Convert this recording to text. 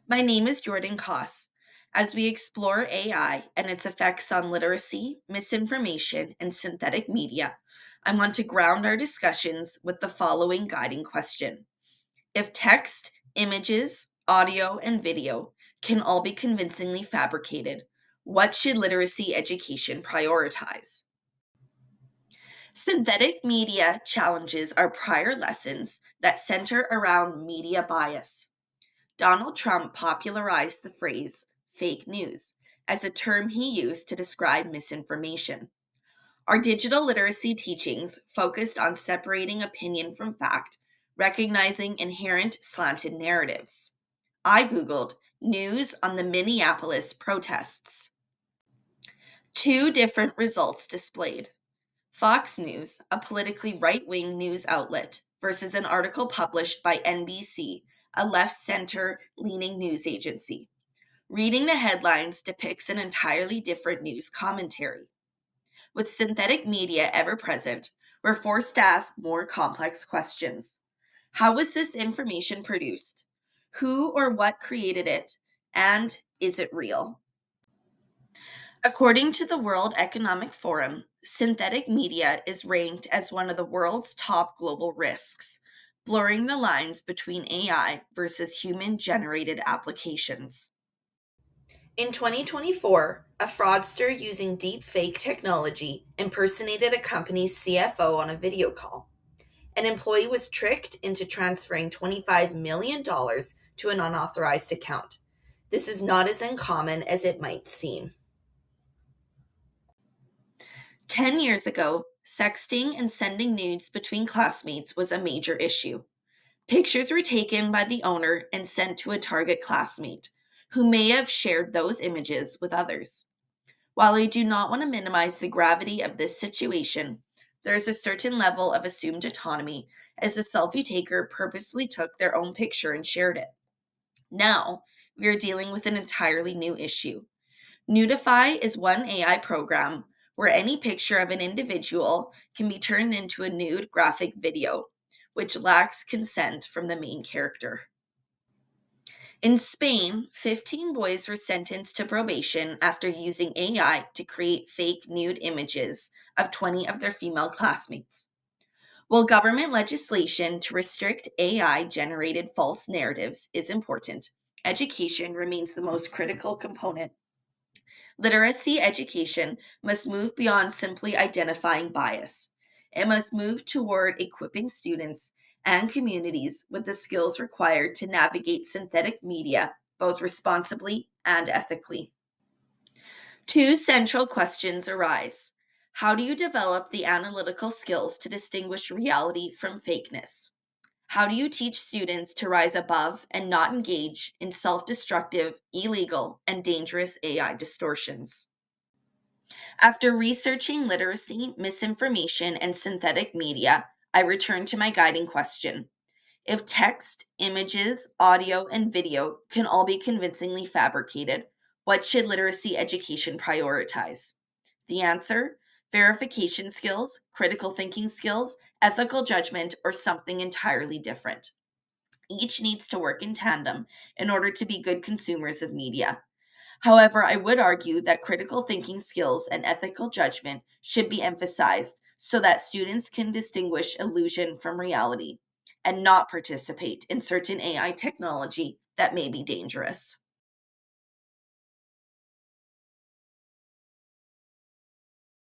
My name is Jordan Koss. As we explore AI and its effects on literacy, misinformation, and synthetic media, I want to ground our discussions with the following guiding question. If text, images, audio, and video can all be convincingly fabricated, what should literacy education prioritize? Synthetic media challenges our prior lessons that center around media bias. Donald Trump popularized the phrase fake news as a term he used to describe misinformation. Our digital literacy teachings focused on separating opinion from fact, recognizing inherent slanted narratives. I Googled news on the Minneapolis protests. Two different results displayed. Fox News, a politically right wing news outlet, versus an article published by NBC, a left center leaning news agency. Reading the headlines depicts an entirely different news commentary. With synthetic media ever present, we're forced to ask more complex questions. How was this information produced? Who or what created it? And is it real? According to the World Economic Forum, synthetic media is ranked as one of the world's top global risks, blurring the lines between AI versus human generated applications. In 2024, a fraudster using deep fake technology impersonated a company's CFO on a video call. An employee was tricked into transferring $25 million to an unauthorized account. This is not as uncommon as it might seem. 10 years ago, sexting and sending nudes between classmates was a major issue. Pictures were taken by the owner and sent to a target classmate, who may have shared those images with others. While I do not want to minimize the gravity of this situation, there is a certain level of assumed autonomy as the selfie taker purposefully took their own picture and shared it. Now, we are dealing with an entirely new issue. Nudify is one AI program where any picture of an individual can be turned into a nude graphic video, which lacks consent from the main character. In Spain, 15 boys were sentenced to probation after using AI to create fake nude images of 20 of their female classmates. While government legislation to restrict AI generated false narratives is important, education remains the most critical component. Literacy education must move beyond simply identifying bias. It must move toward equipping students and communities with the skills required to navigate synthetic media both responsibly and ethically. Two central questions arise. How do you develop the analytical skills to distinguish reality from fakeness? How do you teach students to rise above and not engage in self destructive, illegal, and dangerous AI distortions? After researching literacy, misinformation, and synthetic media, I returned to my guiding question. If text, images, audio, and video can all be convincingly fabricated, what should literacy education prioritize? The answer: verification skills, critical thinking skills, ethical judgment, or something entirely different. Each needs to work in tandem in order to be good consumers of media. However, I would argue that critical thinking skills and ethical judgment should be emphasized so that students can distinguish illusion from reality and not participate in certain AI technology that may be dangerous.